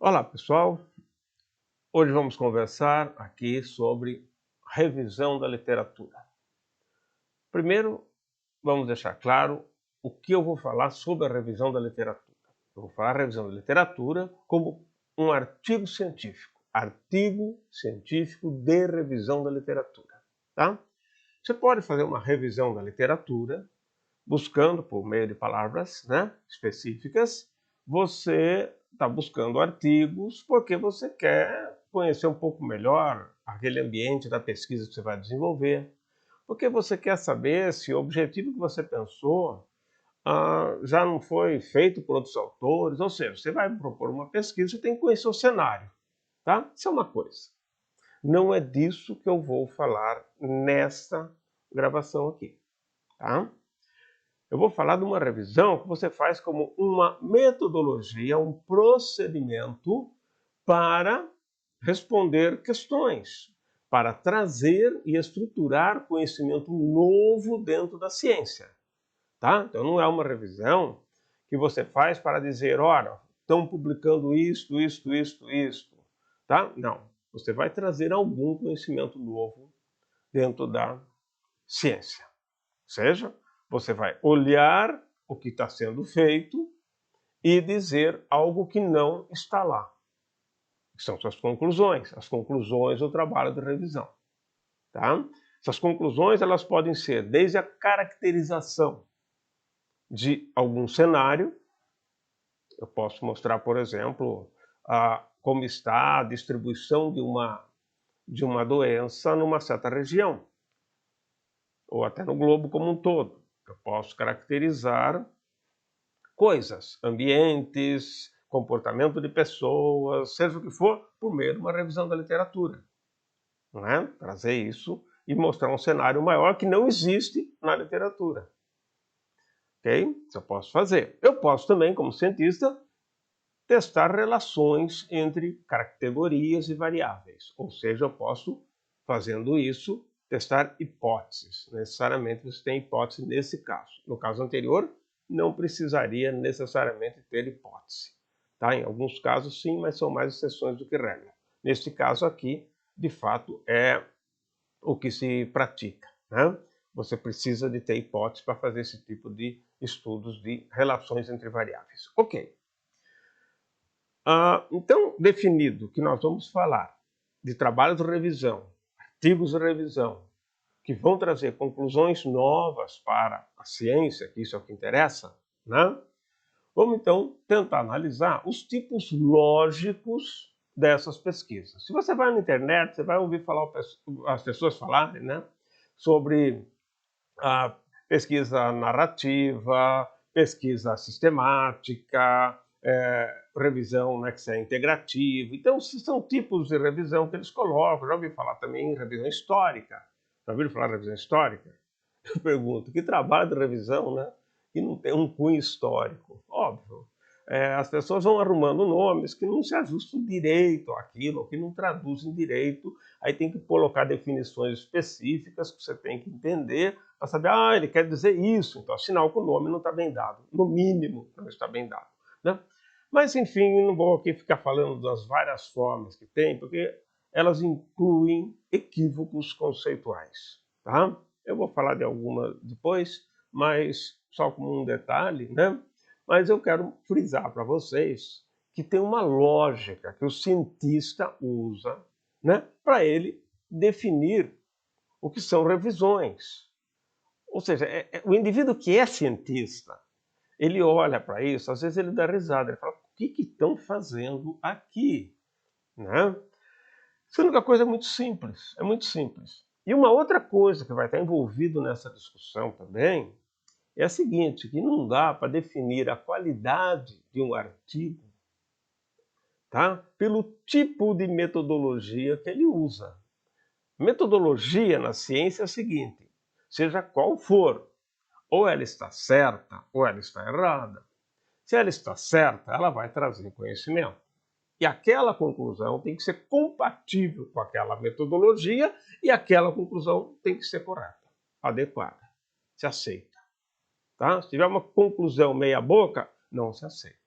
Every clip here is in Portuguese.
Olá, pessoal. Hoje vamos conversar aqui sobre revisão da literatura. Primeiro, vamos deixar claro o que eu vou falar sobre a revisão da literatura. Eu vou falar a revisão da literatura como um artigo científico de revisão da literatura, tá? Você pode fazer uma revisão da literatura buscando por meio de palavras, específicas. Você está buscando artigos porque você quer conhecer um pouco melhor aquele ambiente da pesquisa que você vai desenvolver, porque você quer saber se o objetivo que você pensou já não foi feito por outros autores, ou seja, você vai propor uma pesquisa, você tem que conhecer o cenário, tá? Isso é uma coisa. Não é disso que eu vou falar nesta gravação aqui, tá? Eu vou falar de uma revisão que você faz como uma metodologia, um procedimento para responder questões, para trazer e estruturar conhecimento novo dentro da ciência, tá? Então não é uma revisão que você faz para dizer, olha, estão publicando isto, tá? Não, você vai trazer algum conhecimento novo dentro da ciência. Ou seja, você vai olhar o que está sendo feito e dizer algo que não está lá. São suas conclusões, as conclusões do trabalho de revisão. Tá? Essas conclusões elas podem ser desde a caracterização de algum cenário. Eu posso mostrar, por exemplo, como está a distribuição de uma doença numa certa região, ou até no globo como um todo. Eu posso caracterizar coisas, ambientes, comportamento de pessoas, seja o que for, por meio de uma revisão da literatura. Não é? Trazer isso e mostrar um cenário maior que não existe na literatura. Ok? Isso eu posso fazer. Eu posso também, como cientista, testar relações entre categorias e variáveis. Ou seja, eu posso, fazendo isso, testar hipóteses. Necessariamente você tem hipótese nesse caso. No caso anterior, não precisaria necessariamente ter hipótese. Tá? Em alguns casos sim, mas são mais exceções do que regra. Neste caso aqui, de fato, é o que se pratica, né? Você precisa de ter hipótese para fazer esse tipo de estudos de relações entre variáveis. Ok. Então, definido que nós vamos falar de trabalhos de revisão, artigos de revisão, que vão trazer conclusões novas para a ciência, que isso é o que interessa, né? Vamos então tentar analisar os tipos lógicos dessas pesquisas. Se você vai na internet, você vai ouvir falar as pessoas falarem, né, sobre a pesquisa narrativa, pesquisa sistemática, revisão, né, que é integrativa. Então, são tipos de revisão que eles colocam. Já ouvi falar também em revisão histórica. Já ouviram falar de revisão histórica? Eu pergunto, que trabalho de revisão, né, que não tem um cunho histórico? Óbvio. As pessoas vão arrumando nomes que não se ajustam direito àquilo, ou que não traduzem direito. Aí tem que colocar definições específicas que você tem que entender para saber, ele quer dizer isso, então sinal que o nome não está bem dado. No mínimo, não está bem dado, né? Mas, enfim, não vou aqui ficar falando das várias formas que tem, porque elas incluem equívocos conceituais, tá? Eu vou falar de alguma depois, mas só como um detalhe, né? Mas eu quero frisar para vocês que tem uma lógica que o cientista usa, né, para ele definir o que são revisões. Ou seja, o indivíduo que é cientista, ele olha para isso, às vezes ele dá risada, ele fala, o que estão fazendo aqui? Né? Sendo que a coisa é muito simples, é muito simples. E uma outra coisa que vai estar envolvido nessa discussão também é a seguinte, que não dá para definir a qualidade de um artigo, tá, pelo tipo de metodologia que ele usa. Metodologia na ciência é a seguinte, seja qual for, ou ela está certa ou ela está errada. Se ela está certa, ela vai trazer conhecimento. E aquela conclusão tem que ser compatível com aquela metodologia e aquela conclusão tem que ser correta, adequada, se aceita. Tá? Se tiver uma conclusão meia boca, não se aceita.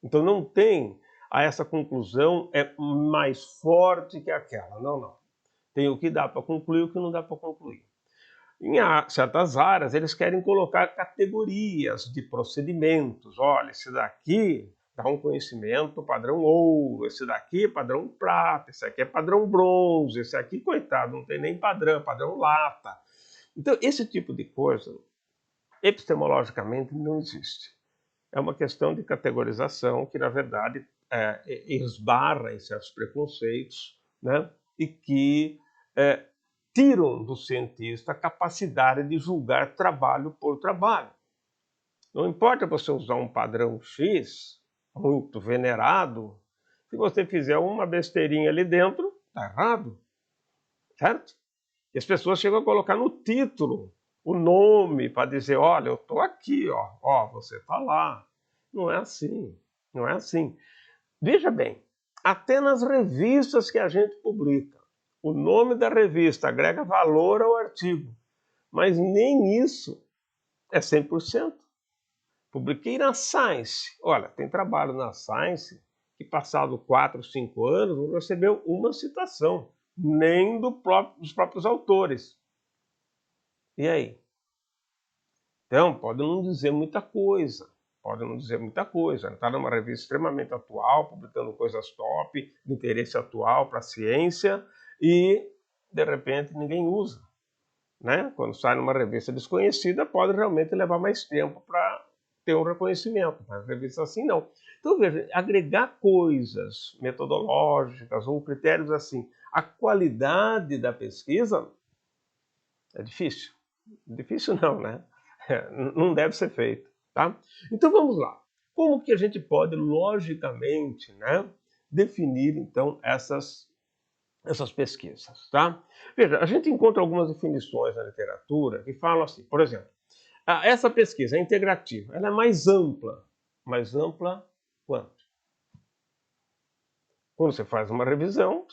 Então não tem essa conclusão é mais forte que aquela. Não, não. Tem o que dá para concluir e o que não dá para concluir. Em certas áreas, eles querem colocar categorias de procedimentos. Olha, esse daqui dá um conhecimento padrão ouro, esse daqui é padrão prata, esse aqui é padrão bronze, esse aqui, coitado, não tem nem padrão, padrão lata. Então, esse tipo de coisa, epistemologicamente, não existe. É uma questão de categorização que, na verdade, esbarra em certos preconceitos, né? E que tiram do cientista a capacidade de julgar trabalho por trabalho. Não importa você usar um padrão X, muito venerado, se você fizer uma besteirinha ali dentro, está errado, certo? E as pessoas chegam a colocar no título o nome para dizer, olha, eu estou aqui, ó, você está lá. Não é assim, não é assim. Veja bem, até nas revistas que a gente publica, o nome da revista agrega valor ao artigo, mas nem isso é 100%. Publiquei na Science. Olha, tem trabalho na Science que, passado 4, 5 anos, não recebeu uma citação, nem dos próprios autores. E aí? Então, pode não dizer muita coisa. Pode não dizer muita coisa. Está numa revista extremamente atual, publicando coisas top, de interesse atual para a ciência, e, de repente, ninguém usa. Né? Quando sai numa revista desconhecida, pode realmente levar mais tempo para ter um reconhecimento. Mas revistas assim, não. Então, veja, agregar coisas metodológicas ou critérios assim, a qualidade da pesquisa é difícil. Difícil não, né? Não deve ser feito. Tá? Então, vamos lá. Como que a gente pode, logicamente, né, definir, então, essas pesquisas, tá? Veja, a gente encontra algumas definições na literatura que falam assim, por exemplo, essa pesquisa é integrativa, ela é mais ampla quanto? Quando você faz uma revisão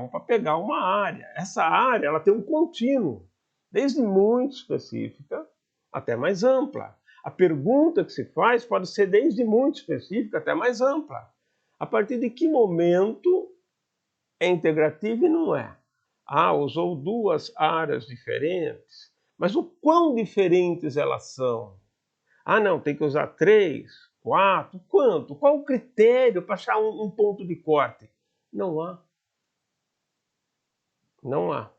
para pegar uma área. Essa área, ela tem um contínuo, desde muito específica até mais ampla. A pergunta que se faz pode ser desde muito específica até mais ampla. A partir de que momento é integrativo e não é? Usou duas áreas diferentes, mas o quão diferentes elas são? Não, tem que usar 3, 4, quanto? Qual o critério para achar um ponto de corte? Não há. Não há.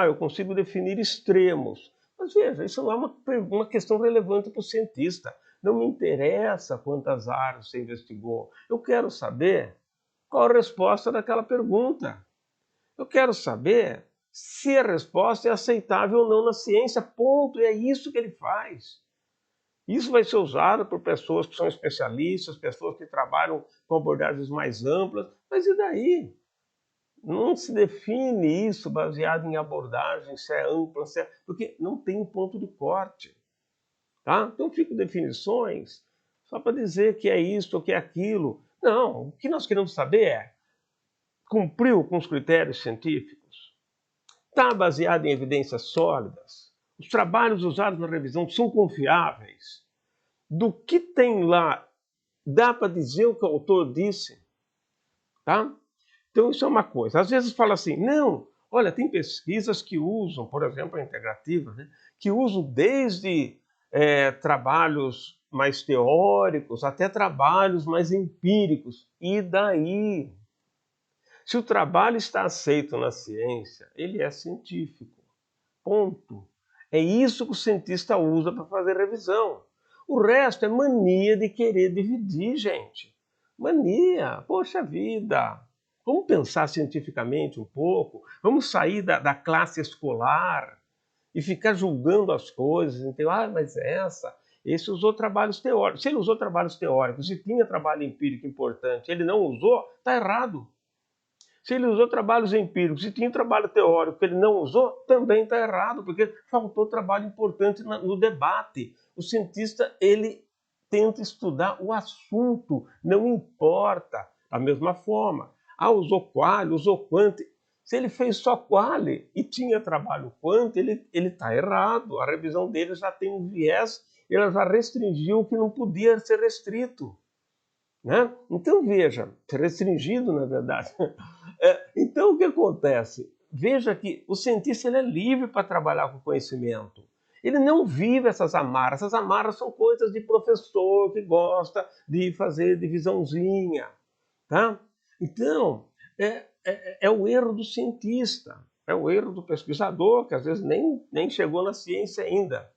Eu consigo definir extremos. Mas veja, isso não é uma questão relevante para o cientista. Não me interessa quantas áreas você investigou. Eu quero saber qual a resposta daquela pergunta. Eu quero saber se a resposta é aceitável ou não na ciência, ponto. E é isso que ele faz. Isso vai ser usado por pessoas que são especialistas, pessoas que trabalham com abordagens mais amplas. Mas e daí? Não se define isso baseado em abordagem, se é ampla, se é... porque não tem um ponto de corte. Tá? Então ficam definições só para dizer que é isso ou que é aquilo. Não, o que nós queremos saber é, cumpriu com os critérios científicos? Está baseado em evidências sólidas? Os trabalhos usados na revisão são confiáveis? Do que tem lá, dá para dizer o que o autor disse? Tá? Então isso é uma coisa. Às vezes fala assim, não, olha, tem pesquisas que usam, por exemplo, a integrativa, né, que usam desde trabalhos mais teóricos até trabalhos mais empíricos. E daí? Se o trabalho está aceito na ciência, ele é científico. Ponto. É isso que o cientista usa para fazer revisão. O resto é mania de querer dividir, gente. Mania, poxa vida. Vamos pensar cientificamente um pouco, vamos sair da classe escolar e ficar julgando as coisas. Então, mas esse usou trabalhos teóricos. Se ele usou trabalhos teóricos e tinha trabalho empírico importante, ele não usou, está errado. Se ele usou trabalhos empíricos e tinha trabalho teórico que ele não usou, também está errado, porque faltou trabalho importante no debate. O cientista, ele tenta estudar o assunto, não importa. Da mesma forma, usou quali, usou quanti. Se ele fez só quali e tinha trabalho quanti, ele está errado. A revisão dele já tem um viés, ele já restringiu o que não podia ser restrito. né? Então, veja, restringido, na verdade. Então, o que acontece? Veja que o cientista ele é livre para trabalhar com conhecimento. Ele não vive essas amarras. Essas amarras são coisas de professor que gosta de fazer divisãozinha. Tá? Então, é o erro do cientista, é o erro do pesquisador, que às vezes nem chegou na ciência ainda.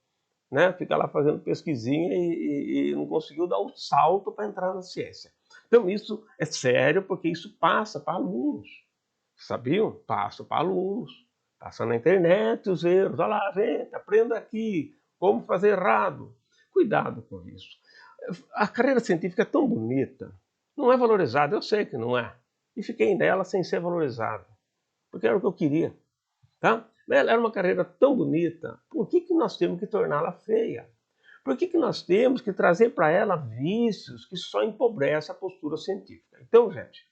Né? Fica lá fazendo pesquisinha e não conseguiu dar o salto para entrar na ciência. Então, isso é sério, porque isso passa para alunos. Sabiam? Passa para alunos. Passa na internet os erros. Olha lá, gente, aprenda aqui como fazer errado. Cuidado com isso. A carreira científica é tão bonita, não é valorizada, eu sei que não é. E fiquei nela sem ser valorizada, porque era o que eu queria. Tá? Ela era uma carreira tão bonita, por que nós temos que torná-la feia? Por que nós temos que trazer para ela vícios que só empobrecem a postura científica? Então, gente,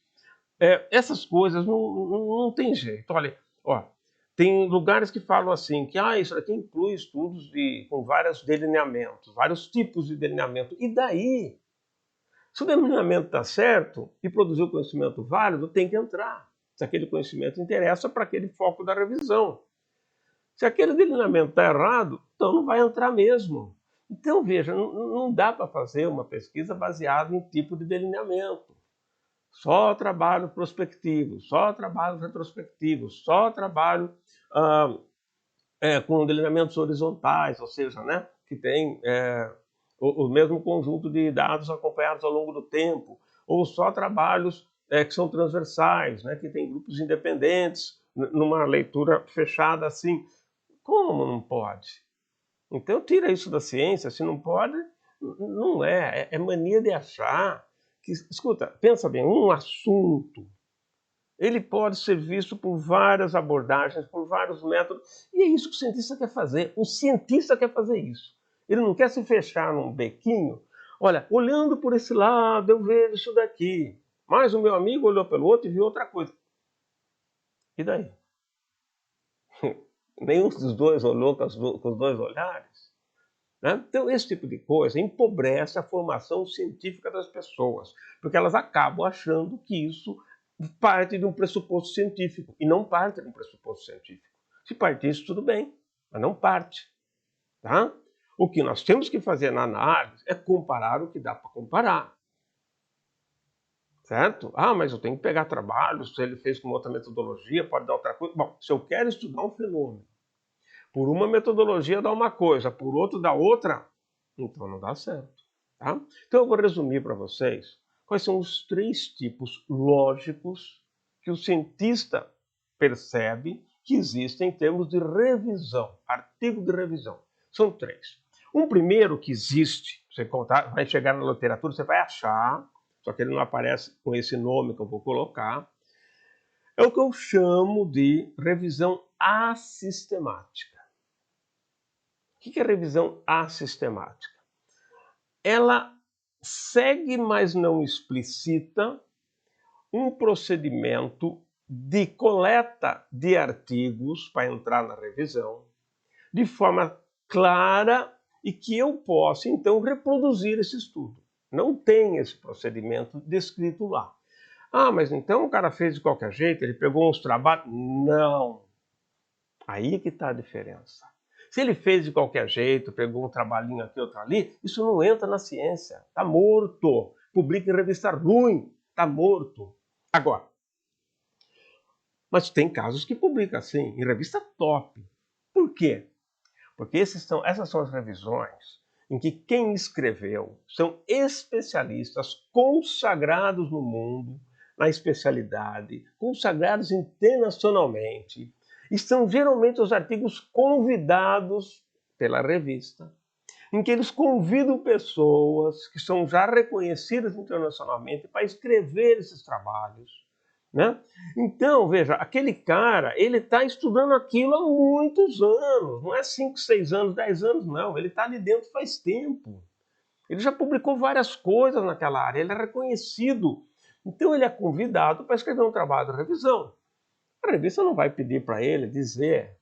essas coisas não tem jeito. Olha, ó, tem lugares que falam assim, que isso aqui inclui estudos com vários delineamentos, vários tipos de delineamento. E daí? Se o delineamento está certo e produzir o conhecimento válido, tem que entrar. Se aquele conhecimento interessa para aquele foco da revisão. Se aquele delineamento está errado, então não vai entrar mesmo. Então, veja, não dá para fazer uma pesquisa baseada em tipo de delineamento. Só trabalho prospectivo, só trabalho retrospectivo, só trabalho com delineamentos horizontais, ou seja, né, que tem o mesmo conjunto de dados acompanhados ao longo do tempo, ou só trabalhos que são transversais, né, que tem grupos independentes, numa leitura fechada assim. Como não pode? Então tira isso da ciência, se não pode, não é mania de achar que, escuta, pensa bem, um assunto, ele pode ser visto por várias abordagens, por vários métodos, e é isso que o cientista quer fazer. O cientista quer fazer isso. Ele não quer se fechar num bequinho. Olha, olhando por esse lado, eu vejo isso daqui. Mas o meu amigo olhou pelo outro e viu outra coisa. E daí? Nenhum dos dois olhou com os dois olhares. Né? Então, esse tipo de coisa empobrece a formação científica das pessoas, porque elas acabam achando que isso parte de um pressuposto científico, e não parte de um pressuposto científico. Se partisse, tudo bem, mas não parte. Tá? O que nós temos que fazer na análise é comparar o que dá para comparar. Certo? Mas eu tenho que pegar trabalhos, se ele fez com outra metodologia, pode dar outra coisa. Bom, se eu quero estudar um fenômeno, por uma metodologia dá uma coisa, por outra dá outra, então não dá certo. Tá? Então eu vou resumir para vocês quais são os 3 tipos lógicos que o cientista percebe que existem em termos de revisão, artigo de revisão. São 3. Um primeiro que existe, você vai chegar na literatura, você vai achar, só que ele não aparece com esse nome que eu vou colocar, é o que eu chamo de revisão assistemática. O que é revisão assistemática? Ela segue, mas não explicita, um procedimento de coleta de artigos para entrar na revisão, de forma clara e que eu possa, então, reproduzir esse estudo. Não tem esse procedimento descrito lá. Mas então o cara fez de qualquer jeito, ele pegou uns trabalhos. Não. Aí que está a diferença. Se ele fez de qualquer jeito, pegou um trabalhinho aqui, outro ali, isso não entra na ciência. Está morto. Publica em revista ruim. Está morto. Agora, mas tem casos que publica assim, em revista top. Por quê? Porque essas são as revisões em que quem escreveu são especialistas consagrados no mundo, na especialidade, consagrados internacionalmente, e são geralmente os artigos convidados pela revista, em que eles convidam pessoas que são já reconhecidas internacionalmente para escrever esses trabalhos. Né? Então, veja, aquele cara, ele está estudando aquilo há muitos anos, não é 5, 6 anos, 10 anos, não. Ele está ali dentro faz tempo. Ele já publicou várias coisas naquela área, ele é reconhecido. Então, ele é convidado para escrever um trabalho de revisão. A revista não vai pedir para ele dizer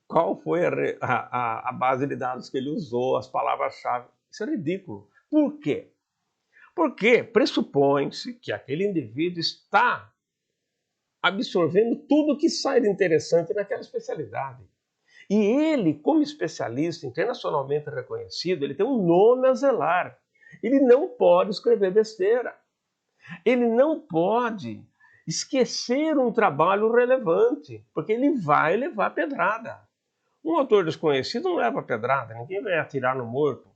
qual foi a base de dados que ele usou, as palavras-chave. Isso é ridículo. Por quê? Porque pressupõe-se que aquele indivíduo está absorvendo tudo que sai de interessante naquela especialidade. E ele, como especialista internacionalmente reconhecido, ele tem um nome a zelar. Ele não pode escrever besteira. Ele não pode esquecer um trabalho relevante, porque ele vai levar pedrada. Um autor desconhecido não leva pedrada, ninguém vai atirar no morto.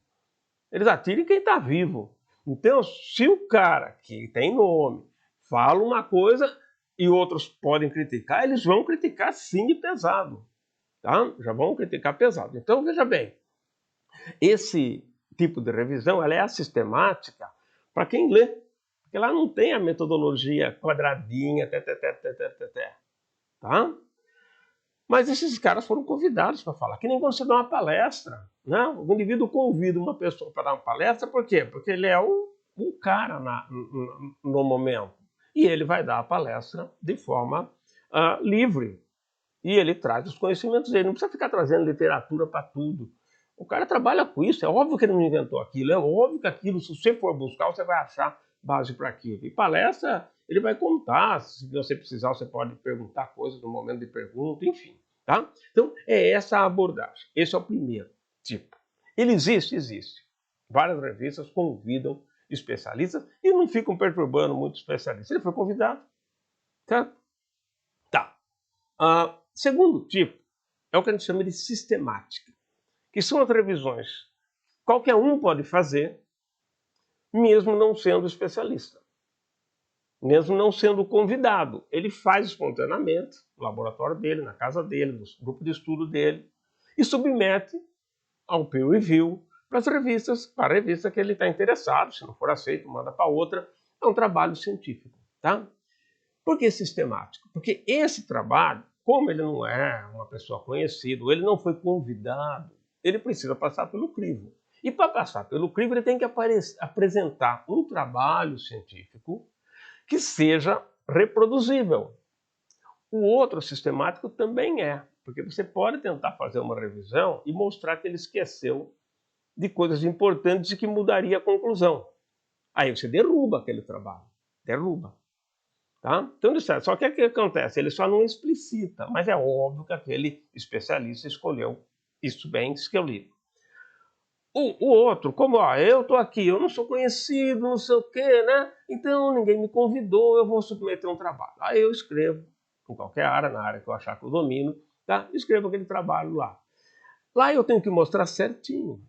Eles atiram em quem está vivo. Então, se o cara que tem nome fala uma coisa e outros podem criticar, eles vão criticar sim e pesado. Tá? Já vão criticar pesado. Então, veja bem, esse tipo de revisão ela é a sistemática para quem lê, porque lá não tem a metodologia quadradinha, tá? Mas esses caras foram convidados para falar, que nem quando você dá uma palestra, né? O indivíduo convida uma pessoa para dar uma palestra, por quê? Porque ele é um cara no momento. E ele vai dar a palestra de forma livre. E ele traz os conhecimentos dele. Não precisa ficar trazendo literatura para tudo. O cara trabalha com isso. É óbvio que ele não inventou aquilo. É óbvio que aquilo, se você for buscar, você vai achar base para aquilo. E palestra, ele vai contar. Se você precisar, você pode perguntar coisas no momento de pergunta, enfim. Tá? Então, é essa a abordagem. Esse é o primeiro tipo. Ele existe? Existe. Várias revistas convidam especialistas e não ficam perturbando muito especialistas. Ele foi convidado. Certo? Tá. Segundo tipo é o que a gente chama de sistemática, que são as revisões que qualquer um pode fazer, mesmo não sendo especialista, mesmo não sendo convidado. Ele faz espontaneamente no laboratório dele, na casa dele, no grupo de estudo dele, e submete ao peer review para as revistas, para a revista que ele está interessado. Se não for aceito, manda para outra. É um trabalho científico. Tá? Por que sistemático? Porque esse trabalho, como ele não é uma pessoa conhecida, ele não foi convidado, ele precisa passar pelo crivo. E para passar pelo crivo, ele tem que apresentar um trabalho científico que seja reproduzível. O outro sistemático também é, porque você pode tentar fazer uma revisão e mostrar que ele esqueceu de coisas importantes e que mudaria a conclusão. Aí você derruba aquele trabalho, derruba. Tá? Então, só que o que acontece? Ele só não explicita, mas é óbvio que aquele especialista escolheu isso bem escolhido. O outro, como eu estou aqui, eu não sou conhecido, não sei o quê, né? Então ninguém me convidou, eu vou submeter um trabalho. Aí eu escrevo, em qualquer área, na área que eu achar que eu domino, tá? Escrevo aquele trabalho lá. Lá eu tenho que mostrar certinho.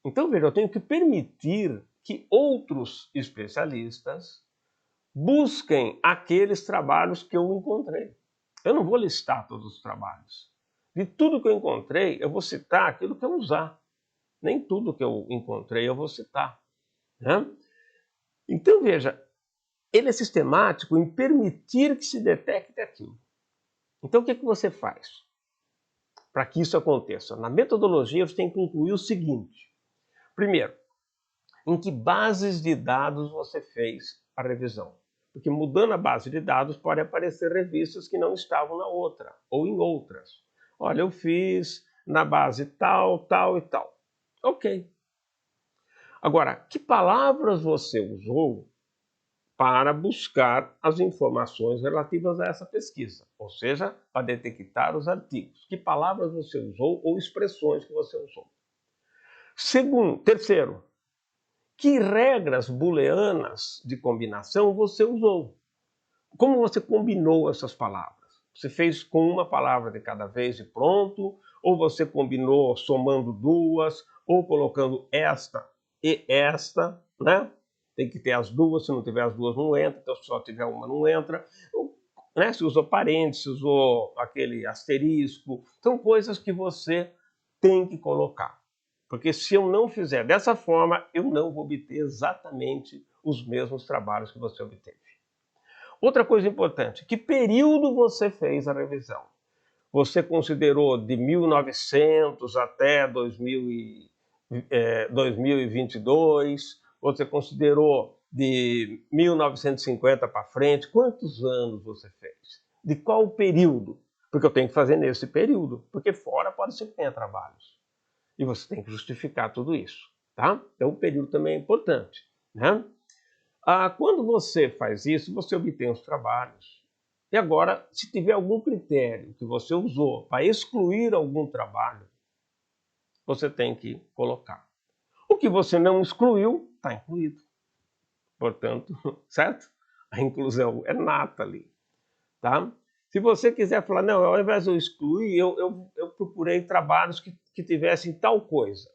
Então, veja, eu tenho que permitir que outros especialistas busquem aqueles trabalhos que eu encontrei. Eu não vou listar todos os trabalhos. De tudo que eu encontrei, eu vou citar aquilo que eu usar. Nem tudo que eu encontrei eu vou citar. Né? Então, veja, ele é sistemático em permitir que se detecte aquilo. Então, o que você faz para que isso aconteça? Na metodologia, você tem que incluir o seguinte. Primeiro, em que bases de dados você fez a revisão? Porque mudando a base de dados pode aparecer revistas que não estavam na outra, ou em outras. Olha, eu fiz na base tal, tal e tal. Ok. Agora, que palavras você usou para buscar as informações relativas a essa pesquisa? Ou seja, para detectar os artigos. Que palavras você usou ou expressões que você usou? Terceiro, que regras booleanas de combinação você usou? Como você combinou essas palavras? Você fez com uma palavra de cada vez e pronto? Ou você combinou somando duas? Ou colocando esta e esta, né? Tem que ter as duas, se não tiver as duas não entra, então se só tiver uma não entra. Né? Se usou parênteses, se usou aquele asterisco. São coisas que você tem que colocar. Porque se eu não fizer dessa forma, eu não vou obter exatamente os mesmos trabalhos que você obteve. Outra coisa importante, que período você fez a revisão? Você considerou de 1900 até 2022? Você considerou de 1950 para frente? Quantos anos você fez? De qual período? Porque eu tenho que fazer nesse período, porque fora pode ser que tenha trabalhos. E você tem que justificar tudo isso, tá? Então o período também é importante, né? Quando você faz isso, você obtém os trabalhos. E agora, se tiver algum critério que você usou para excluir algum trabalho, você tem que colocar. O que você não excluiu, está incluído. Portanto, certo? A inclusão é nata ali. Tá? Se você quiser falar, não, ao invés de eu excluir, eu procurei trabalhos que tivessem tal coisa.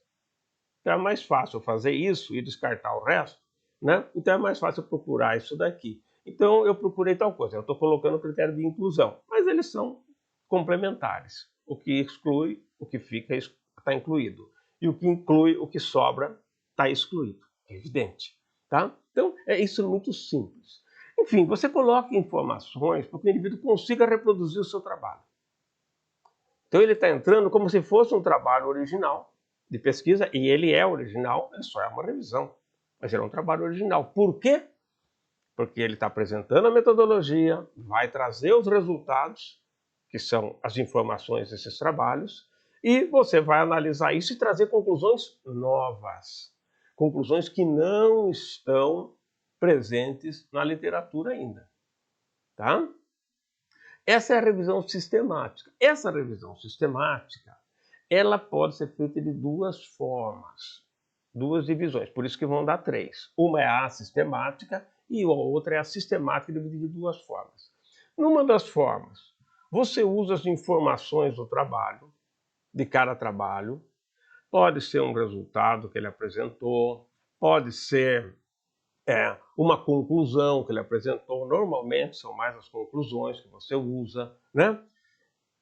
Então é mais fácil fazer isso e descartar o resto, né? Então é mais fácil procurar isso daqui. Então eu procurei tal coisa, eu estou colocando o critério de inclusão, mas eles são complementares. O que exclui, o que fica está incluído. E o que inclui, o que sobra, está excluído. É evidente. Tá? Então, isso é muito simples. Enfim, você coloca informações para que o indivíduo consiga reproduzir o seu trabalho. Então ele está entrando como se fosse um trabalho original de pesquisa, e ele é original, é só uma revisão. Mas ele é um trabalho original. Por quê? Porque ele está apresentando a metodologia, vai trazer os resultados, que são as informações desses trabalhos, e você vai analisar isso e trazer conclusões novas. Conclusões que não estão presentes na literatura ainda. Tá? Essa é a revisão sistemática. Essa revisão sistemática, ela pode ser feita de duas formas, duas divisões, por isso que vão dar três. Uma é a sistemática e a outra é a sistemática dividida de duas formas. Numa das formas, você usa as informações do trabalho, de cada trabalho, pode ser um resultado que ele apresentou, pode ser uma conclusão que ele apresentou, normalmente são mais as conclusões que você usa, né?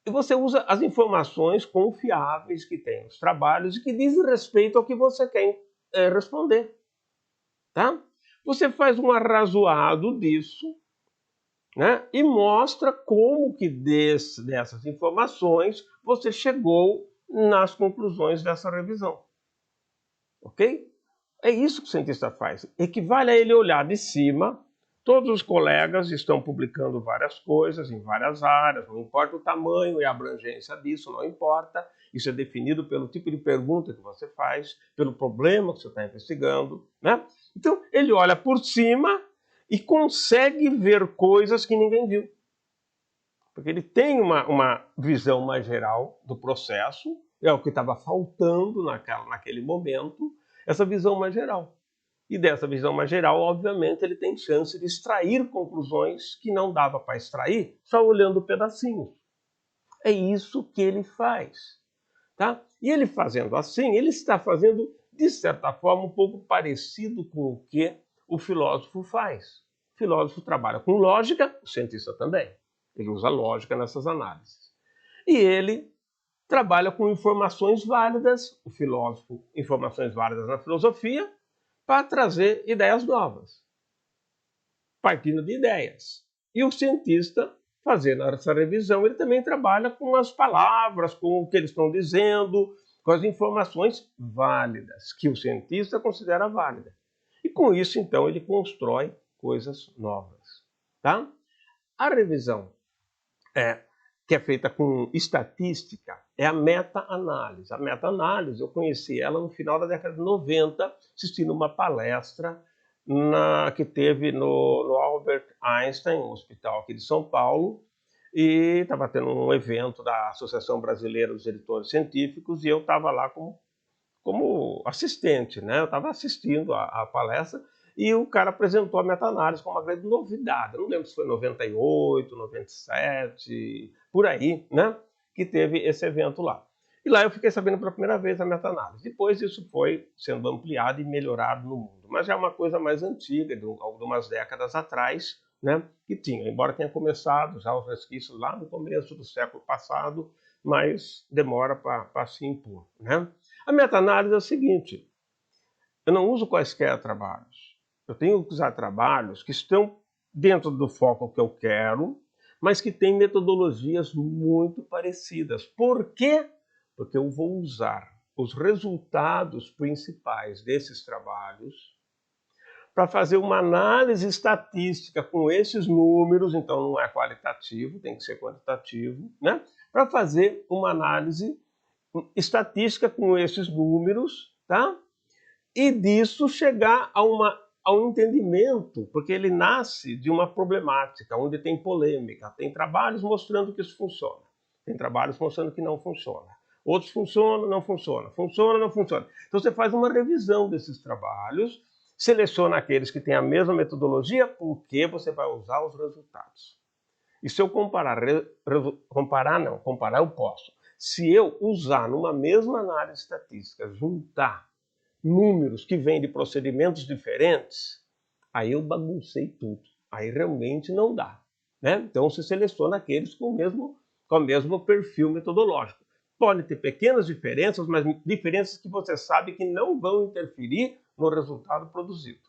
E você usa as informações confiáveis que tem os trabalhos e que dizem respeito ao que você quer responder, tá? Você faz um arrazoado disso, né? E mostra como que dessas informações você chegou nas conclusões dessa revisão, ok? É isso que o cientista faz. Equivale a ele olhar de cima, todos os colegas estão publicando várias coisas em várias áreas, não importa o tamanho e a abrangência disso, não importa. Isso é definido pelo tipo de pergunta que você faz, pelo problema que você está investigando, né? Então, ele olha por cima e consegue ver coisas que ninguém viu. Porque ele tem uma visão mais geral do processo, é o que estava faltando naquele momento, essa visão mais geral. E dessa visão mais geral, obviamente, ele tem chance de extrair conclusões que não dava para extrair só olhando pedacinhos. É isso que ele faz. Tá? E ele fazendo assim, ele está fazendo, de certa forma, um pouco parecido com o que o filósofo faz. O filósofo trabalha com lógica, o cientista também. Ele usa lógica nessas análises. E ele trabalha com informações válidas, o filósofo, informações válidas na filosofia, para trazer ideias novas, partindo de ideias. E o cientista, fazendo essa revisão, ele também trabalha com as palavras, com o que eles estão dizendo, com as informações válidas, que o cientista considera válida. E com isso, então, ele constrói coisas novas. Tá? A revisão que é feita com estatística, é a meta-análise. A meta-análise, eu conheci ela no final da década de 90, assistindo uma palestra que teve no Albert Einstein, um hospital aqui de São Paulo, e estava tendo um evento da Associação Brasileira dos Editores Científicos, e eu estava lá como assistente, né? Eu estava assistindo a palestra, e o cara apresentou a meta-análise como uma grande novidade. Eu não lembro se foi 98, 97, por aí, né? Que teve esse evento lá. E lá eu fiquei sabendo pela primeira vez a meta-análise. Depois isso foi sendo ampliado e melhorado no mundo. Mas já é uma coisa mais antiga, de algumas décadas atrás, né? Que tinha, embora tenha começado já os resquícios lá no começo do século passado, mas demora para se impor, né? A meta-análise é o seguinte: eu não uso quaisquer trabalhos. Eu tenho que usar trabalhos que estão dentro do foco que eu quero, mas que têm metodologias muito parecidas. Por quê? Porque eu vou usar os resultados principais desses trabalhos para fazer uma análise estatística com esses números, então não é qualitativo, tem que ser quantitativo, né? Para fazer uma análise estatística com esses números, tá? E disso chegar a uma ao entendimento, porque ele nasce de uma problemática, onde tem polêmica, tem trabalhos mostrando que isso funciona, tem trabalhos mostrando que não funciona. Outros funcionam, não funciona, funciona, não funciona. Então você faz uma revisão desses trabalhos, seleciona aqueles que têm a mesma metodologia, porque você vai usar os resultados. E se eu comparar eu posso. Se eu usar numa mesma análise estatística, juntar números que vêm de procedimentos diferentes, aí eu baguncei tudo. Aí realmente não dá, né? Então você seleciona aqueles com o mesmo perfil metodológico. Pode ter pequenas diferenças, mas diferenças que você sabe que não vão interferir no resultado produzido,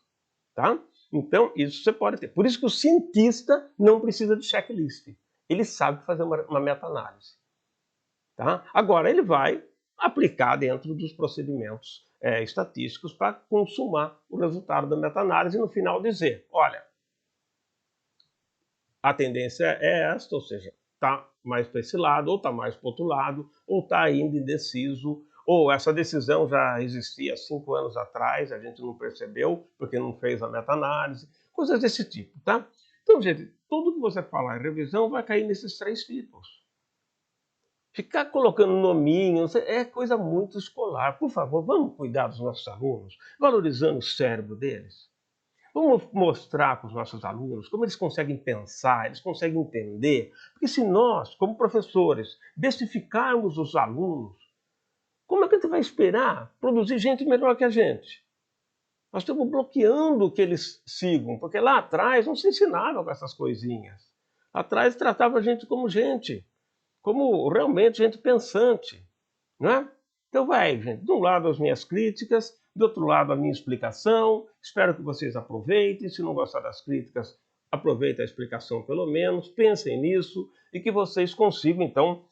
tá? Então, isso você pode ter. Por isso que o cientista não precisa de checklist. Ele sabe fazer uma meta-análise, tá? Agora, ele vai aplicar dentro dos procedimentos estatísticos para consumar o resultado da meta-análise e no final dizer, olha, a tendência é esta, ou seja, está mais para esse lado, ou está mais para o outro lado, ou está ainda indeciso, ou essa decisão já existia 5 anos atrás, a gente não percebeu porque não fez a meta-análise, coisas desse tipo, tá? Então, gente, tudo que você falar em revisão vai cair nesses 3 tipos. Ficar colocando nominhos é coisa muito escolar. Por favor, vamos cuidar dos nossos alunos, valorizando o cérebro deles. Vamos mostrar para os nossos alunos como eles conseguem pensar, eles conseguem entender. Porque se nós, como professores, bestificarmos os alunos, como é que a gente vai esperar produzir gente melhor que a gente? Nós estamos bloqueando que eles sigam, porque lá atrás não se ensinava com essas coisinhas. Lá atrás tratava a gente, como realmente gente pensante, não é? Então vai, gente, de um lado as minhas críticas, do outro lado a minha explicação, espero que vocês aproveitem, se não gostar das críticas, aproveitem a explicação pelo menos, pensem nisso e que vocês consigam então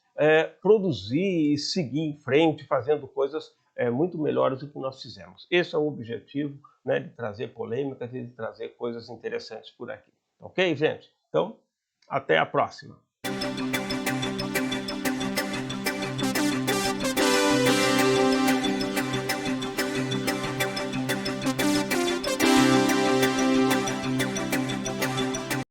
produzir e seguir em frente fazendo coisas muito melhores do que nós fizemos. Esse é o objetivo, né, de trazer polêmicas e de trazer coisas interessantes por aqui. Ok, gente? Então, até a próxima.